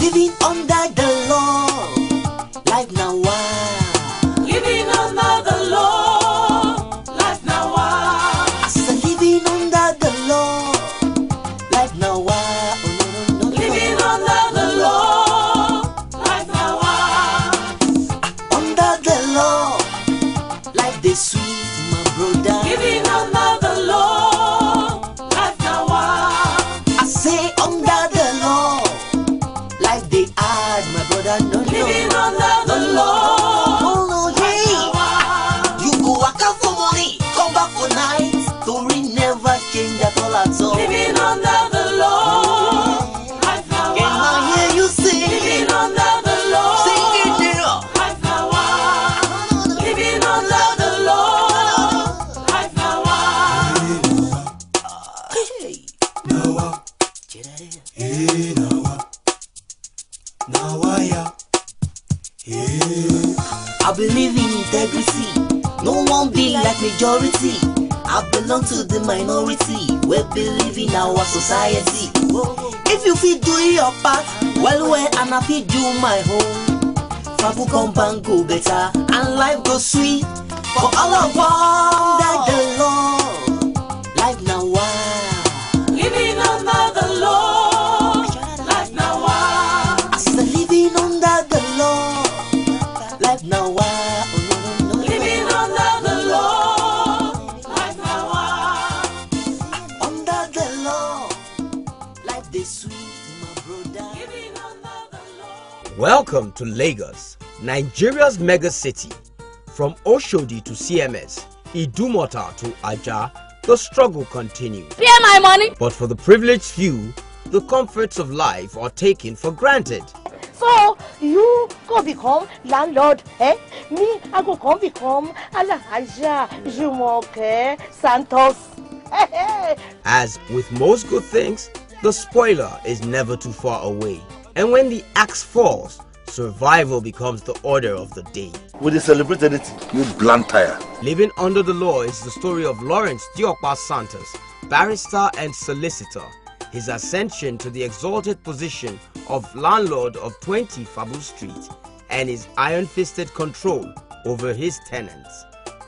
Living under the law, life now wow. Living under the law, life now wow. I said living under the law, life now wow. Oh, no. Living under the law, life now wow. Under the law, life they sweet, my brother. Living under the law, life now wow. I say under the law, life they hard, my brother. No. Living under the law. Oh, hey. You go work out for money, come back for night. Story never change at all. Living under the law, life now Can I hear you sing? Living under the law, Sing it now. life now wow. Living under the law, life now wow. Hey. Nawa, Cheddar. nawa, nawaya, I believe in integrity. No one be like majority. I belong to the minority. We believe in our society. If you feel do your part, well, and I feel do my own. Fabu come go better, and life go sweet for all of us. Under the law, life now wow. Living under the law, life now wow. I said living under the law, life now wow. Oh, no. Living under the law, life now wow. Under the law, life they sweet, my brother. Living under the law. Welcome to Lagos, Nigeria's mega city. From Oshodi to CMS, Idumota to Aja, the struggle continues. Pay my money. But for the privileged few, the comforts of life are taken for granted. So you go become landlord, eh? Me, I go come become Alahaja, Jumoke, Santos. As with most good things, the spoiler is never too far away. And when the axe falls, survival becomes the order of the day. Will they celebrate anything? You blunt tire. Living under the law is the story of Lawrence Diokpa Santos, barrister and solicitor. His ascension to the exalted position of landlord of 20 Fabu Street and his iron-fisted control over his tenants.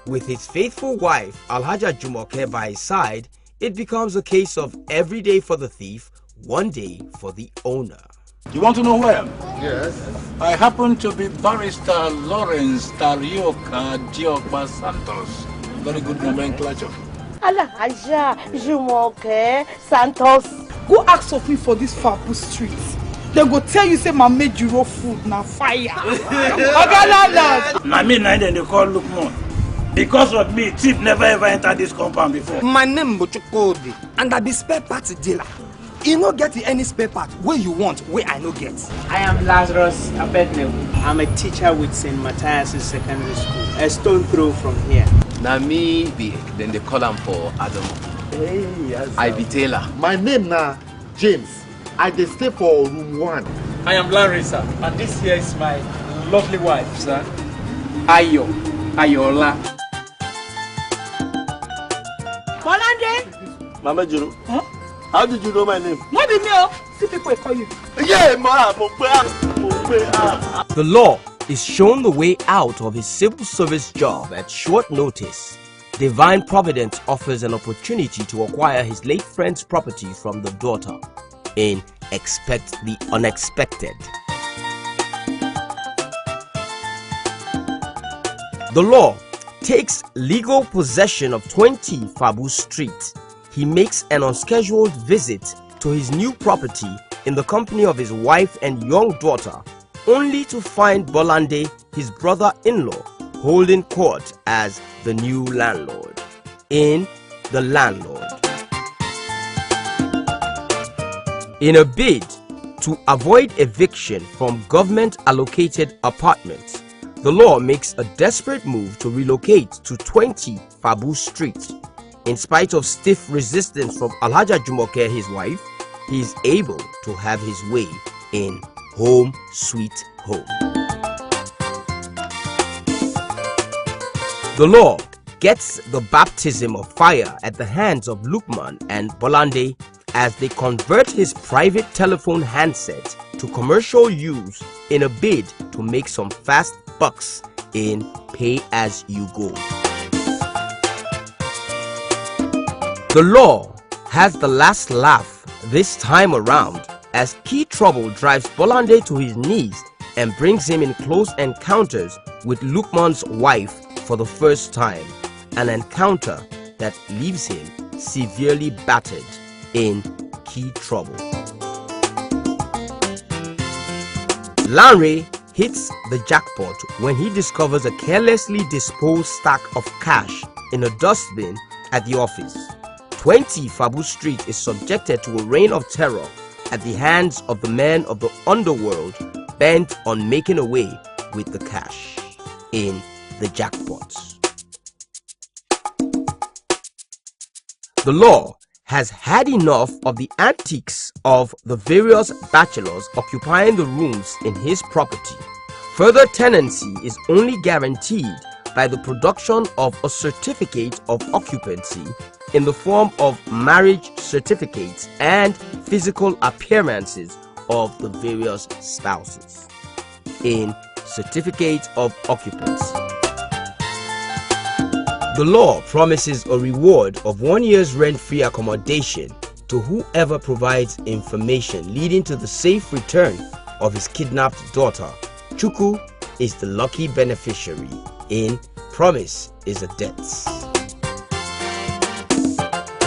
With his faithful wife Alhaja Jumoke by his side, it becomes a case of every day for the thief, one day for the owner. You want to know who I am? Yes. I happen to be Barrister Lawrence Tarioka Diokba Santos. Very good nomenclature. Alahaja, Jumoke, Santos. Go ask of me for this Fabu street. They go tell you say my made you raw food na fire. Na me na they call Loco. Because of me, thief never ever entered this compound before. My name Bochukodi, and I be spare parts dealer. You no get any spare part where you want, where I no get. I am Lazarus Abednego. I'm a teacher with St. Matthias Secondary School, a stone throw from here. Na me be then they call him for Adam. Hey, yes. I be Taylor. My name na James. I dey stay for room 1. I am Larissa, and this here is my lovely wife, sir. Ayola. Bolande? Mama Jiro. Huh? How did you know my name? Not be me, oh. See people call you. Yeah, ma. The law is shown the way out of his civil service job at short notice. Divine Providence offers an opportunity to acquire his late friend's property from the daughter in Expect the Unexpected. The law takes legal possession of 20 Fabu Street. He makes an unscheduled visit to his new property in the company of his wife and young daughter, only to find Bolande, his brother-in-law, holding court as the new landlord. In The Landlord. In a bid to avoid eviction from government-allocated apartments, the law makes a desperate move to relocate to 20 Fabu Street. In spite of stiff resistance from Alhaja Jumoke, his wife, he is able to have his way in Home Sweet Home. The law gets the baptism of fire at the hands of Lukman and Bolande as they convert his private telephone handset to commercial use in a bid to make some fast bucks in pay-as-you-go. The law has the last laugh this time around as Key Trouble drives Bolande to his knees and brings him in close encounters with Lukman's wife for the first time, an encounter that leaves him severely battered in Key Trouble. Lanre hits the jackpot when he discovers a carelessly disposed stack of cash in a dustbin at the office. 20 Fabu Street is subjected to a reign of terror at the hands of the men of the underworld bent on making away with the cash in the jackpots. The law has had enough of the antics of the various bachelors occupying the rooms in his property. Further tenancy is only guaranteed by the production of a certificate of occupancy in the form of marriage certificates and physical appearances of the various spouses in certificate of occupancy. The law promises a reward of 1 year's rent-free accommodation to whoever provides information leading to the safe return of his kidnapped daughter. Chuku is the lucky beneficiary in Promise is a Debt.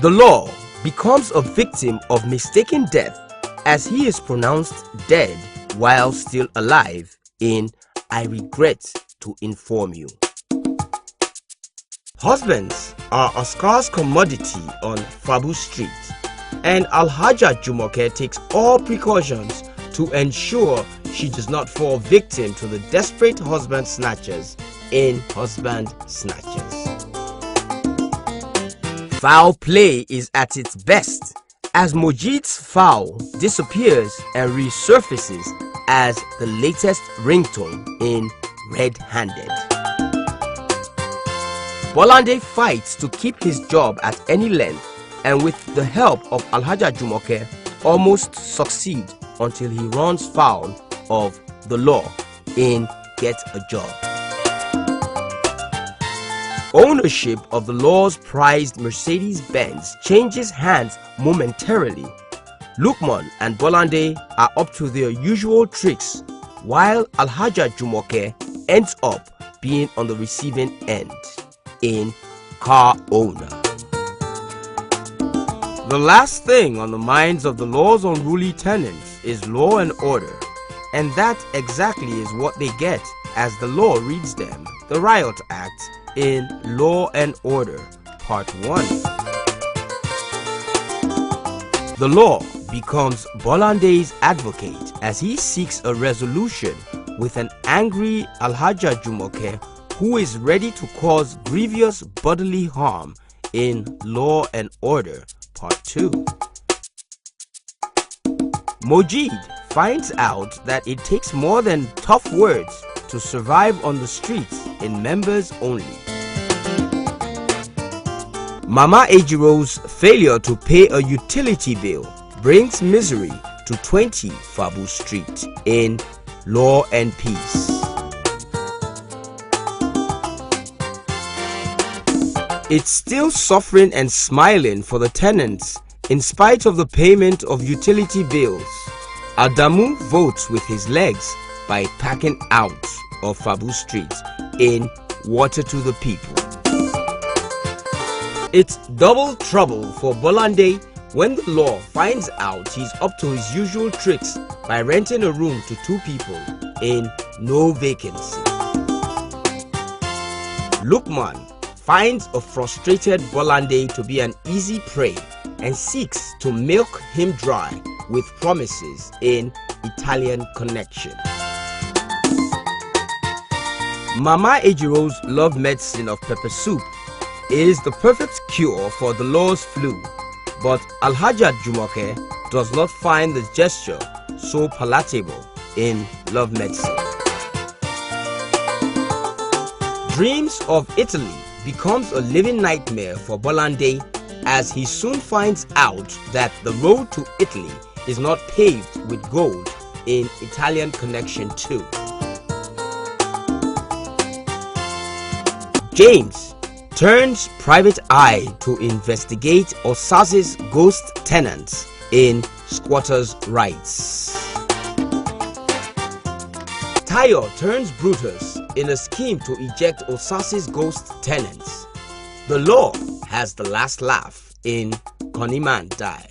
The law becomes a victim of mistaken death as he is pronounced dead while still alive in I Regret to Inform You. Husbands are a scarce commodity on Fabu Street, and Alhaja Jumoke takes all precautions to ensure she does not fall victim to the desperate husband snatchers in Husband Snatchers. Foul play is at its best as Mojid's foul disappears and resurfaces as the latest ringtone in Red Handed. Bolande fights to keep his job at any length and with the help of Alhaja Jumoke almost succeed until he runs foul of the law in Get a Job. Ownership of the law's prized Mercedes-Benz changes hands momentarily. Lukman and Bolande are up to their usual tricks, while Alhaja Jumoke ends up being on the receiving end in Car Owner. The last thing on the minds of the law's unruly tenants is law and order, and that exactly is what they get as the law reads them the Riot Act in Law and Order Part 1. The law becomes Bolande's advocate as he seeks a resolution with an angry Alhaja Jumoke who is ready to cause grievous bodily harm in Law and Order Part 2. Mojid finds out that it takes more than tough words to survive on the streets in members only. Mama Ejiro's failure to pay a utility bill brings misery to 20 Fabu Street in Law and Peace. It's still suffering and smiling for the tenants in spite of the payment of utility bills. Adamu votes with his legs by packing out of Fabu Street in Water to the People. It's double trouble for Bolande when the law finds out he's up to his usual tricks by renting a room to 2 people in No Vacancy. Lukman finds a frustrated Bolande to be an easy prey and seeks to milk him dry with promises in Italian Connection. Mama Ejiro's love medicine of pepper soup is the perfect cure for the law's flu, but Alhaja Jumoke does not find the gesture so palatable in love medicine. Dreams of Italy becomes a living nightmare for Bolande as he soon finds out that the road to Italy is not paved with gold in Italian Connection 2. James turns private eye to investigate Osas's ghost tenants in Squatters' Rights. Tayo turns Brutus in a scheme to eject Osas's ghost tenants. The law has the last laugh in Koniman Die.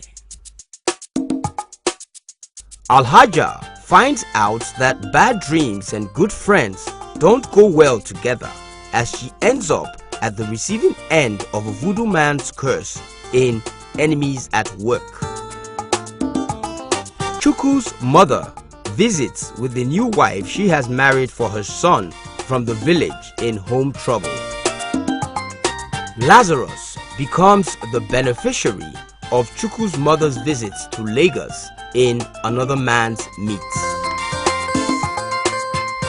Alhaja finds out that bad dreams and good friends don't go well together, as she ends up at the receiving end of a voodoo man's curse in Enemies at Work. Chukwu's mother visits with the new wife she has married for her son from the village in home trouble. Lazarus becomes the beneficiary of Chukwu's mother's visits to Lagos in Another Man's Meat.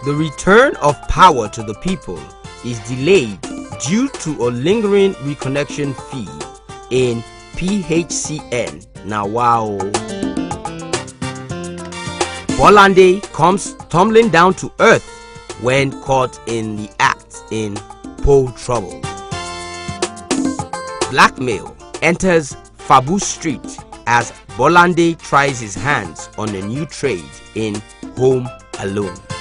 The return of power to the people is delayed due to a lingering reconnection fee in PHCN. Now wow. Bolande comes tumbling down to earth when caught in the act in pole trouble. Blackmail enters Fabu Street as Bolande tries his hands on a new trade in Home Alone.